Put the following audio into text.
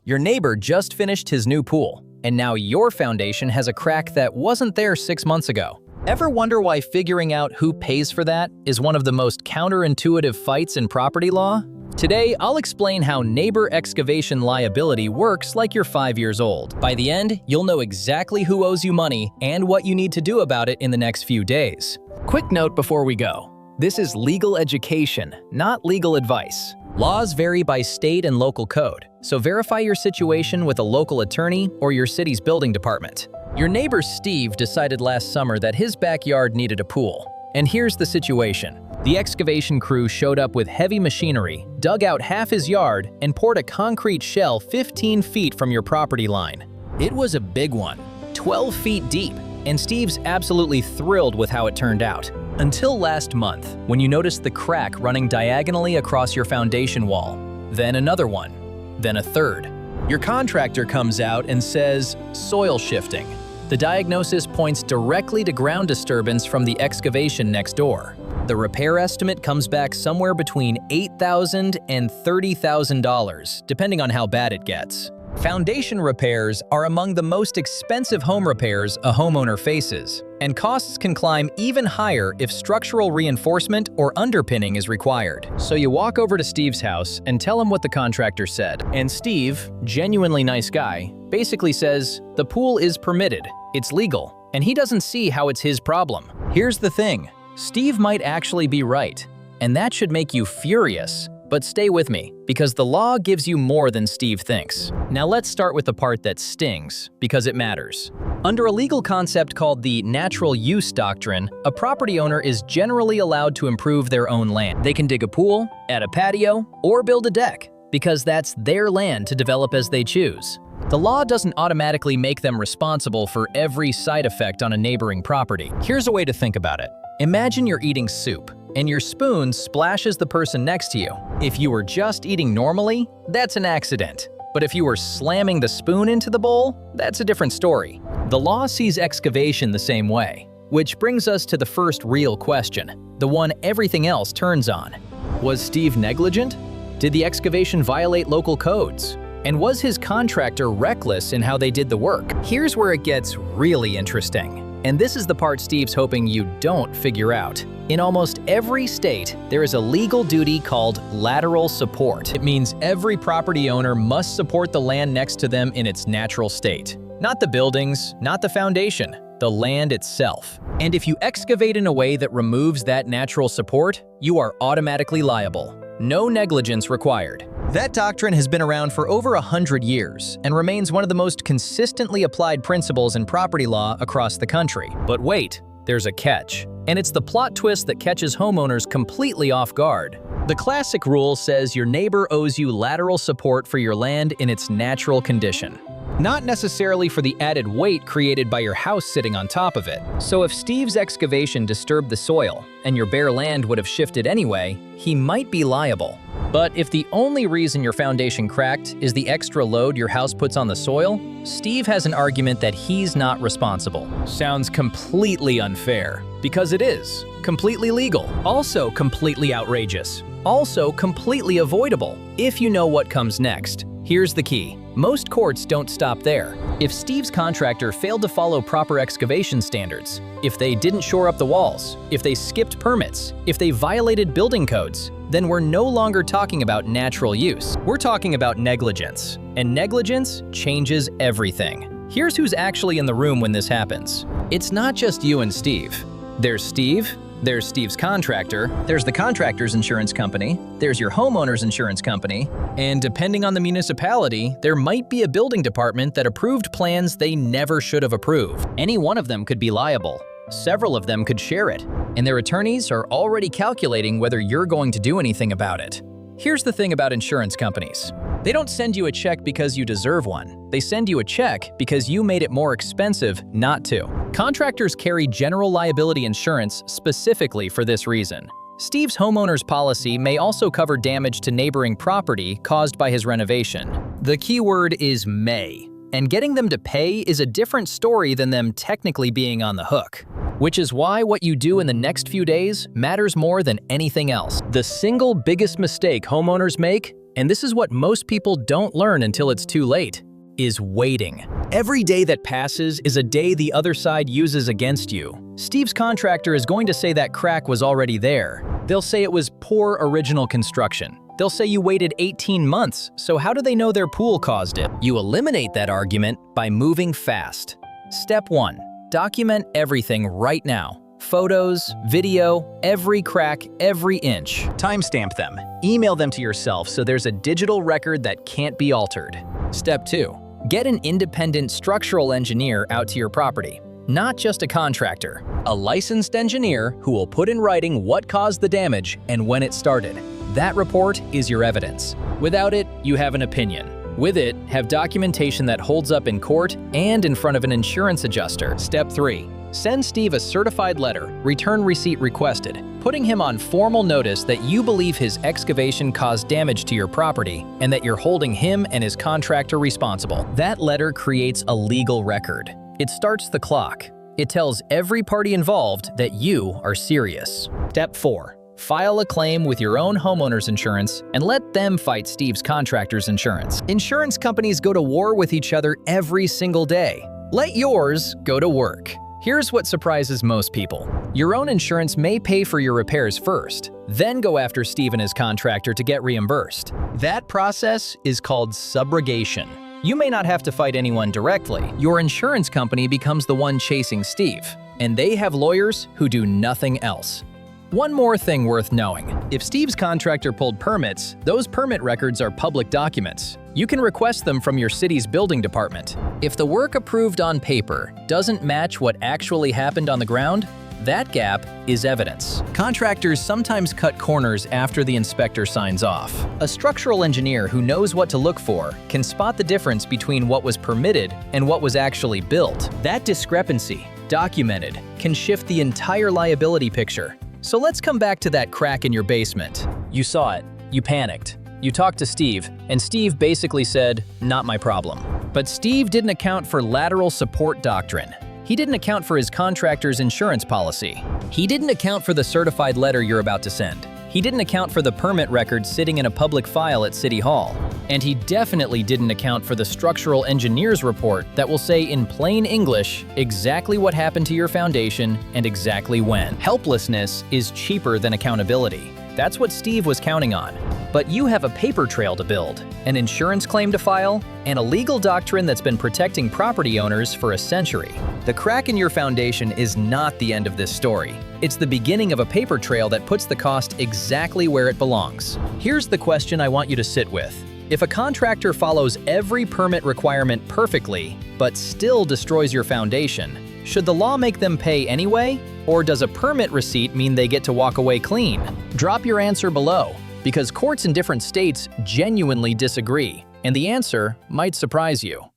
Your neighbor just finished his new pool, and now your foundation has a crack that wasn't there 6 months ago. Ever wonder why figuring out who pays for that is one of the most counterintuitive fights in property law? Today, I'll explain how neighbor excavation liability works like you're 5 years old. By the end, you'll know exactly who owes you money and what you need to do about it in the next few days. Quick note before we go. This is legal education, not legal advice. Laws vary by state and local code, so verify your situation with a local attorney or your city's building department. Your neighbor Steve decided last summer that his backyard needed a pool. And here's the situation. The excavation crew showed up with heavy machinery, dug out half his yard, and poured a concrete shell 15 feet from your property line. It was a big one, 12 feet deep, and Steve's absolutely thrilled with how it turned out. Until last month, when you noticed the crack running diagonally across your foundation wall, then another one, then a third. Your contractor comes out and says, soil shifting. The diagnosis points directly to ground disturbance from the excavation next door. The repair estimate comes back somewhere between $8,000 and $30,000, depending on how bad it gets. Foundation repairs are among the most expensive home repairs a homeowner faces, and costs can climb even higher if structural reinforcement or underpinning is required. So you walk over to Steve's house and tell him what the contractor said. And Steve, genuinely nice guy, basically says, the pool is permitted, it's legal, and he doesn't see how it's his problem. Here's the thing, Steve might actually be right, and that should make you furious. But stay with me, because the law gives you more than Steve thinks. Now let's start with the part that stings, because it matters. Under a legal concept called the natural use doctrine, a property owner is generally allowed to improve their own land. They can dig a pool, add a patio, or build a deck, because that's their land to develop as they choose. The law doesn't automatically make them responsible for every side effect on a neighboring property. Here's a way to think about it. Imagine you're eating soup, and your spoon splashes the person next to you. If you were just eating normally, that's an accident. But if you were slamming the spoon into the bowl, that's a different story. The law sees excavation the same way, which brings us to the first real question, the one everything else turns on. Was Steve negligent? Did the excavation violate local codes? And was his contractor reckless in how they did the work? Here's where it gets really interesting. And this is the part Steve's hoping you don't figure out. In almost every state, there is a legal duty called lateral support. It means every property owner must support the land next to them in its natural state. Not the buildings, not the foundation, the land itself. And if you excavate in a way that removes that natural support, you are automatically liable. No negligence required. That doctrine has been around for over 100 years and remains one of the most consistently applied principles in property law across the country. But wait, there's a catch. And it's the plot twist that catches homeowners completely off guard. The classic rule says your neighbor owes you lateral support for your land in its natural condition. Not necessarily for the added weight created by your house sitting on top of it. So if Steve's excavation disturbed the soil, and your bare land would have shifted anyway, he might be liable. But if the only reason your foundation cracked is the extra load your house puts on the soil, Steve has an argument that he's not responsible. Sounds completely unfair, because it is. Completely legal. Also completely outrageous. Also completely avoidable, if you know what comes next. Here's the key. Most courts don't stop there. If Steve's contractor failed to follow proper excavation standards, if they didn't shore up the walls, if they skipped permits, if they violated building codes, then we're no longer talking about natural use. We're talking about negligence. And negligence changes everything. Here's who's actually in the room when this happens. It's not just you and Steve. There's Steve, there's Steve's contractor, there's the contractor's insurance company, there's your homeowner's insurance company, and depending on the municipality, there might be a building department that approved plans they never should have approved. Any one of them could be liable. Several of them could share it, and their attorneys are already calculating whether you're going to do anything about it. Here's the thing about insurance companies. They don't send you a check because you deserve one. They send you a check because you made it more expensive not to. Contractors carry general liability insurance specifically for this reason. Steve's homeowner's policy may also cover damage to neighboring property caused by his renovation. The key word is may, and getting them to pay is a different story than them technically being on the hook. Which is why what you do in the next few days matters more than anything else. The single biggest mistake homeowners make, and this is what most people don't learn until it's too late, is waiting. Every day that passes is a day the other side uses against you. Steve's contractor is going to say that crack was already there. They'll say it was poor original construction. They'll say you waited 18 months, so how do they know their pool caused it? You eliminate that argument by moving fast. Step 1. Document everything right now. Photos, video, every crack, every inch. Timestamp them. Email them to yourself so there's a digital record that can't be altered. Step 2. Get an independent structural engineer out to your property. Not just a contractor. A licensed engineer who will put in writing what caused the damage and when it started. That report is your evidence. Without it, you have an opinion. With it, have documentation that holds up in court and in front of an insurance adjuster. Step 3. Send Steve a certified letter, return receipt requested, putting him on formal notice that you believe his excavation caused damage to your property and that you're holding him and his contractor responsible. That letter creates a legal record. It starts the clock. It tells every party involved that you are serious. Step 4. File a claim with your own homeowner's insurance and let them fight Steve's contractor's insurance. Insurance companies go to war with each other every single day. Let yours go to work. Here's what surprises most people. Your own insurance may pay for your repairs first, then go after Steve and his contractor to get reimbursed. That process is called subrogation. You may not have to fight anyone directly. Your insurance company becomes the one chasing Steve, and they have lawyers who do nothing else. One more thing worth knowing. If Steve's contractor pulled permits, those permit records are public documents. You can request them from your city's building department. If the work approved on paper doesn't match what actually happened on the ground, that gap is evidence. Contractors sometimes cut corners after the inspector signs off. A structural engineer who knows what to look for can spot the difference between what was permitted and what was actually built. That discrepancy, documented, can shift the entire liability picture. So let's come back to that crack in your basement. You saw it, you panicked. You talked to Steve, and Steve basically said, "Not my problem." But Steve didn't account for lateral support doctrine. He didn't account for his contractor's insurance policy. He didn't account for the certified letter you're about to send. He didn't account for the permit record sitting in a public file at City Hall. And he definitely didn't account for the structural engineer's report that will say in plain English exactly what happened to your foundation and exactly when. Helplessness is cheaper than accountability. That's what Steve was counting on. But you have a paper trail to build, an insurance claim to file, and a legal doctrine that's been protecting property owners for a century. The crack in your foundation is not the end of this story. It's the beginning of a paper trail that puts the cost exactly where it belongs. Here's the question I want you to sit with. If a contractor follows every permit requirement perfectly, but still destroys your foundation, should the law make them pay anyway? Or does a permit receipt mean they get to walk away clean? Drop your answer below, because courts in different states genuinely disagree, and the answer might surprise you.